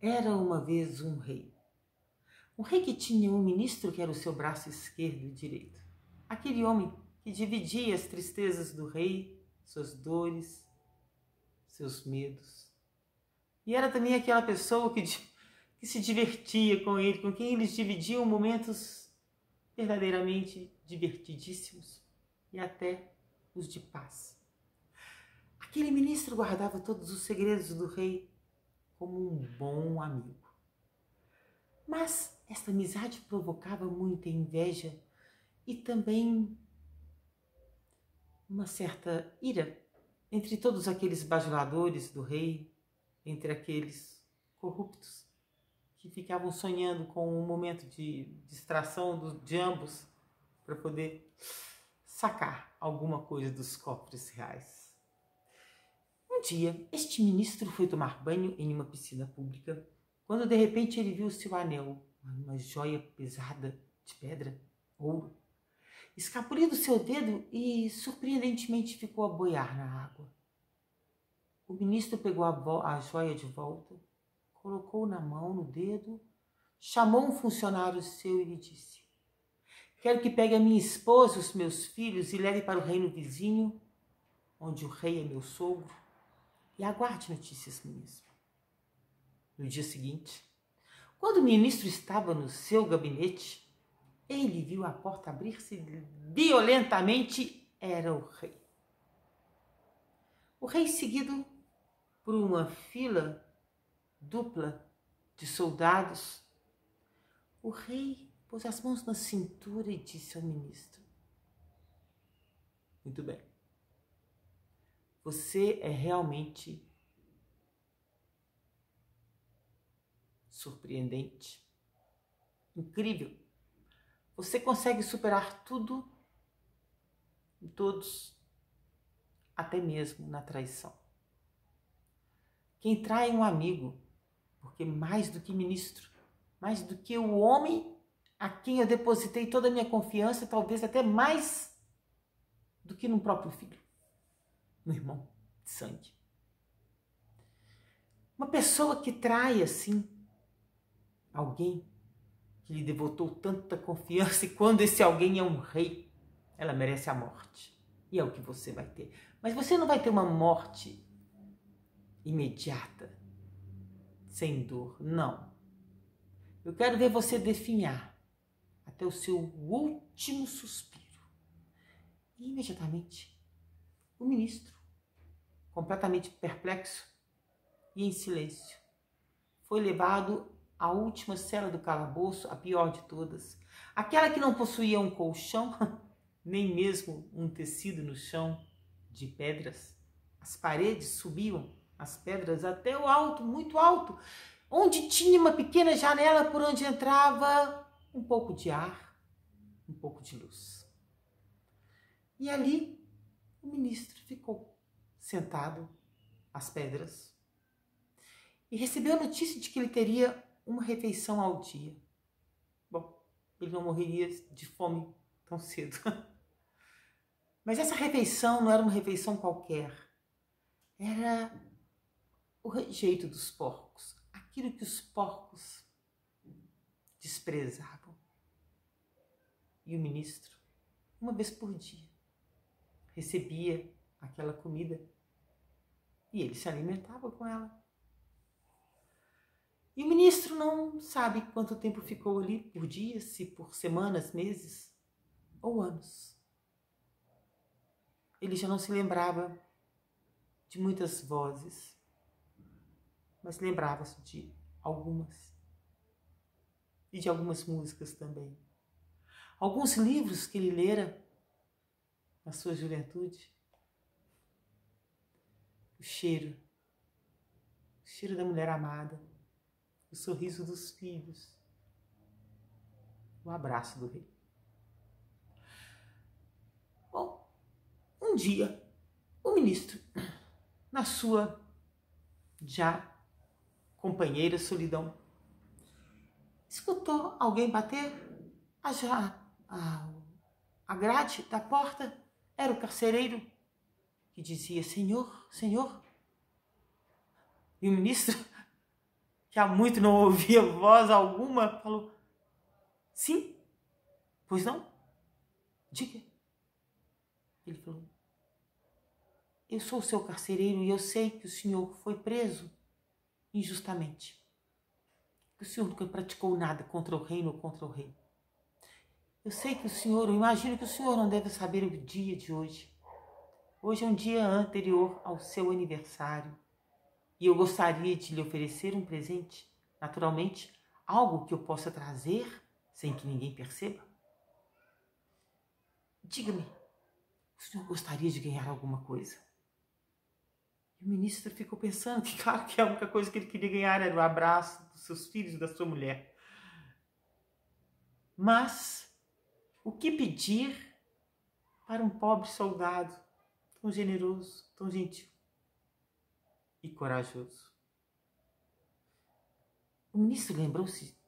Era uma vez um rei. Um rei que tinha um ministro que era o seu braço esquerdo e direito. Aquele homem que dividia as tristezas do rei, suas dores, seus medos. E era também aquela pessoa que se divertia com ele, com quem eles dividiam momentos verdadeiramente divertidíssimos e até os de paz. Aquele ministro guardava todos os segredos do rei como um bom amigo. Mas esta amizade provocava muita inveja e também uma certa ira entre todos aqueles bajuladores do rei, entre aqueles corruptos que ficavam sonhando com um momento de distração de ambos para poder sacar alguma coisa dos cofres reais. Um dia, este ministro foi tomar banho em uma piscina pública, quando de repente ele viu o seu anel, uma joia pesada de pedra, ouro, escapulir do seu dedo e surpreendentemente ficou a boiar na água. O ministro pegou a joia de volta, colocou na mão, no dedo, chamou um funcionário seu e lhe disse: quero que pegue a minha esposa e os meus filhos e leve para o reino vizinho, onde o rei é meu sogro, e aguarde notícias minhas. No dia seguinte, quando o ministro estava no seu gabinete, ele viu a porta abrir-se violentamente. Era o rei. O rei, seguido por uma fila dupla de soldados, o rei pôs as mãos na cintura e disse ao ministro: muito bem, você é realmente surpreendente, incrível. Você consegue superar tudo e todos, até mesmo na traição. Quem trai um amigo, porque mais do que ministro, mais do que o homem a quem eu depositei toda a minha confiança, talvez até mais do que no próprio filho, no irmão de sangue. Uma pessoa que trai assim alguém que lhe devotou tanta confiança, e quando esse alguém é um rei, ela merece a morte. E é o que você vai ter. Mas você não vai ter uma morte imediata, sem dor, não. Eu quero ver você definhar até o seu último suspiro. E imediatamente, o ministro, completamente perplexo e em silêncio, foi levado à última cela do calabouço, a pior de todas, aquela que não possuía um colchão, nem mesmo um tecido no chão de pedras. As paredes subiam, as pedras, até o alto, muito alto, onde tinha uma pequena janela por onde entrava um pouco de ar, um pouco de luz. E ali o ministro ficou sentado às pedras e recebeu a notícia de que ele teria uma refeição ao dia. Bom, ele não morreria de fome tão cedo. Mas essa refeição não era uma refeição qualquer. Era o jeito dos porcos, aquilo que os porcos desprezavam. E o ministro, uma vez por dia, recebia aquela comida e ele se alimentava com ela. E o ministro não sabe quanto tempo ficou ali, por dias, se por semanas, meses ou anos. Ele já não se lembrava de muitas vozes, mas lembrava-se de algumas. E de algumas músicas também. Alguns livros que ele lera na sua juventude. O cheiro da mulher amada, o sorriso dos filhos, o abraço do rei. Bom, um dia, o ministro, na sua já companheira solidão, escutou alguém bater a grade da porta. Era o carcereiro que dizia: Senhor, Senhor. E o ministro que há muito não ouvia voz alguma, falou: sim, pois não? Diga. Ele falou: eu sou o seu carcereiro e eu sei que o senhor foi preso injustamente. Que o senhor nunca praticou nada contra o reino ou contra o rei. Eu sei que o senhor, eu imagino que o senhor não deve saber o dia de hoje. Hoje é um dia anterior ao seu aniversário e eu gostaria de lhe oferecer um presente, naturalmente, algo que eu possa trazer sem que ninguém perceba. Diga-me, o senhor gostaria de ganhar alguma coisa? E o ministro ficou pensando que, claro, que a única coisa que ele queria ganhar era o abraço dos seus filhos e da sua mulher. Mas o que pedir para um pobre soldado tão generoso, tão gentil e corajoso? O ministro lembrou-se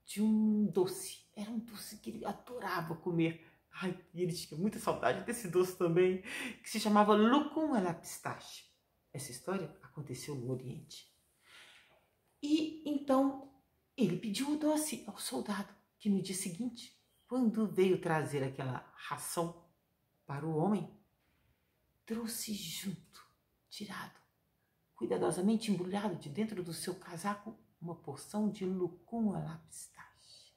de um doce. Era um doce que ele adorava comer. Ai, e ele tinha muita saudade desse doce também, que se chamava lucum à la pistache. Essa história aconteceu no Oriente. E então ele pediu o doce ao soldado, que no dia seguinte, quando veio trazer aquela ração para o homem, trouxe junto, tirado, cuidadosamente embrulhado de dentro do seu casaco, uma porção de lucum à la pistache.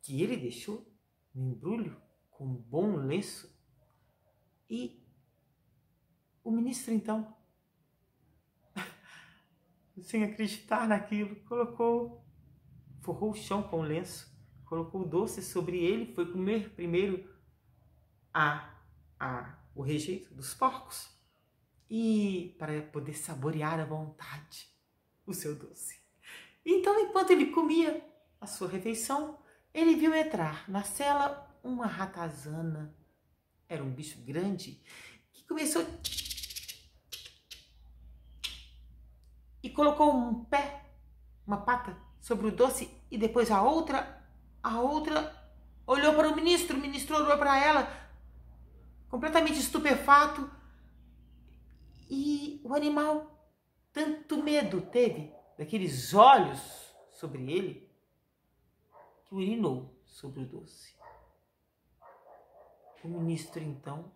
Que ele deixou no embrulho com um bom lenço. E o ministro, então, sem acreditar naquilo, forrou o chão com o lenço, colocou o doce sobre ele, foi comer primeiro o rejeito dos porcos e para poder saborear à vontade o seu doce. Então, enquanto ele comia a sua refeição, ele viu entrar na cela uma ratazana. Era um bicho grande que começou e colocou um pé, uma pata sobre o doce e depois a outra olhou para o ministro olhou para ela, completamente estupefato, e o animal tanto medo teve daqueles olhos sobre ele que urinou sobre o doce. O ministro então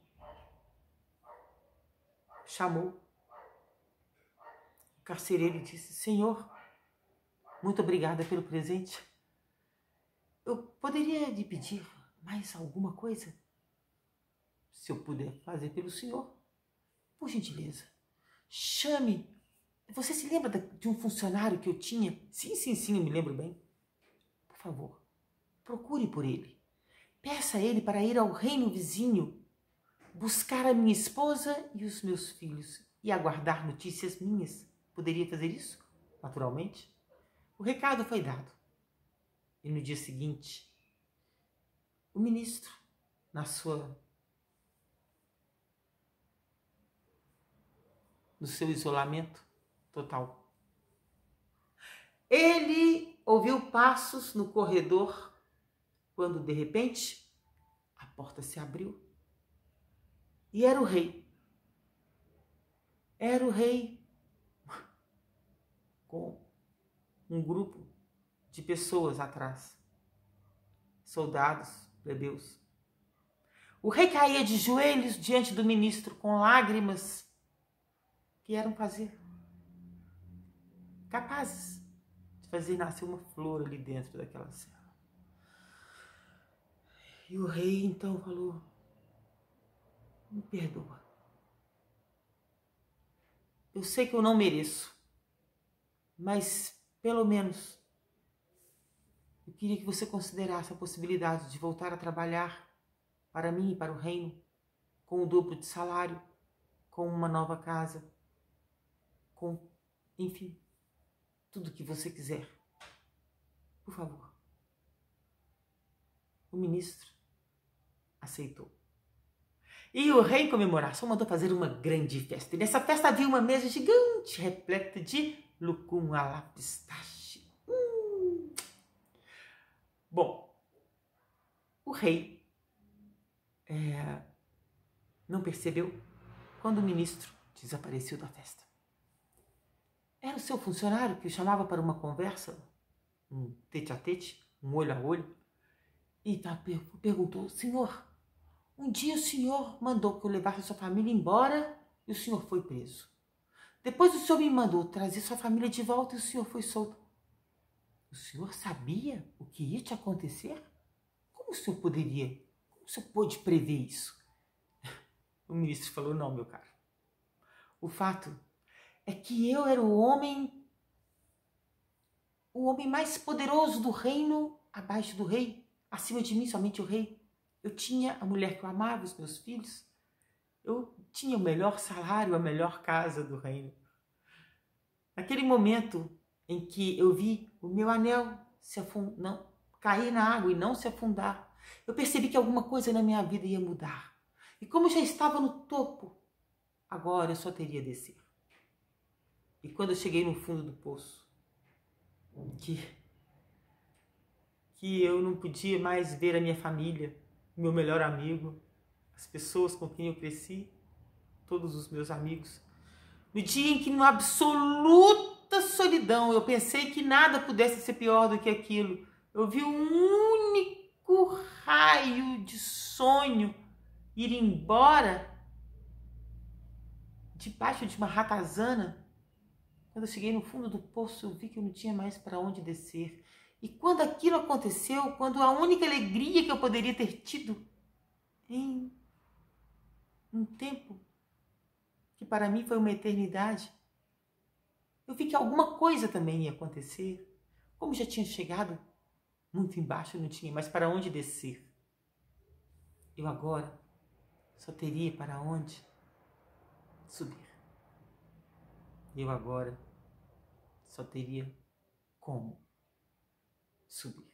chamou o carcereiro e disse: senhor, muito obrigada pelo presente. Eu poderia lhe pedir mais alguma coisa? Se eu puder fazer pelo senhor, por gentileza, chame. Você se lembra de um funcionário que eu tinha? Sim, eu me lembro bem. Por favor, procure por ele. Peça a ele para ir ao reino vizinho, buscar a minha esposa e os meus filhos e aguardar notícias minhas. Poderia fazer isso? Naturalmente. O recado foi dado. E no dia seguinte, o ministro, no seu isolamento total, ele ouviu passos no corredor quando, de repente, a porta se abriu e era o rei. Era o rei com um grupo de pessoas atrás, soldados, plebeus. O rei caía de joelhos diante do ministro com lágrimas que eram capazes de fazer nascer uma flor ali dentro daquela cela. E o rei então falou: me perdoa. Eu sei que eu não mereço, mas pelo menos eu queria que você considerasse a possibilidade de voltar a trabalhar para mim e para o reino, com o dobro de salário, com uma nova casa, com, enfim, tudo o que você quiser. Por favor. O ministro aceitou. E o rei, em comemoração, mandou fazer uma grande festa. E nessa festa havia uma mesa gigante, repleta de lucum à la pistache. Bom, o rei não percebeu quando o ministro desapareceu da festa. Era o seu funcionário que o chamava para uma conversa, um tete-a-tete, um olho a olho, e perguntou: Senhor, um dia o senhor mandou que eu levasse a sua família embora e o senhor foi preso. Depois o senhor me mandou trazer sua família de volta e o senhor foi solto. O senhor sabia o que ia te acontecer? Como o senhor pôde prever isso? O ministro falou: não, meu caro. O fato é que eu era o homem mais poderoso do reino, abaixo do rei, acima de mim somente o rei. Eu tinha a mulher que eu amava, os meus filhos. Eu tinha o melhor salário, a melhor casa do reino. Naquele momento em que eu vi o meu anel cair na água e não se afundar, eu percebi que alguma coisa na minha vida ia mudar. E como eu já estava no topo, agora eu só teria a descer. E quando eu cheguei no fundo do poço, que eu não podia mais ver a minha família, o meu melhor amigo, as pessoas com quem eu cresci, todos os meus amigos. No dia em que, na absoluta solidão, eu pensei que nada pudesse ser pior do que aquilo, eu vi um único raio de sonho ir embora debaixo de uma ratazana. Quando eu cheguei no fundo do poço, eu vi que eu não tinha mais para onde descer. E quando aquilo aconteceu, quando a única alegria que eu poderia ter tido em um tempo que para mim foi uma eternidade, eu vi que alguma coisa também ia acontecer. Como já tinha chegado muito embaixo, eu não tinha mais para onde descer. Eu agora só teria para onde subir. Eu agora só teria como subir.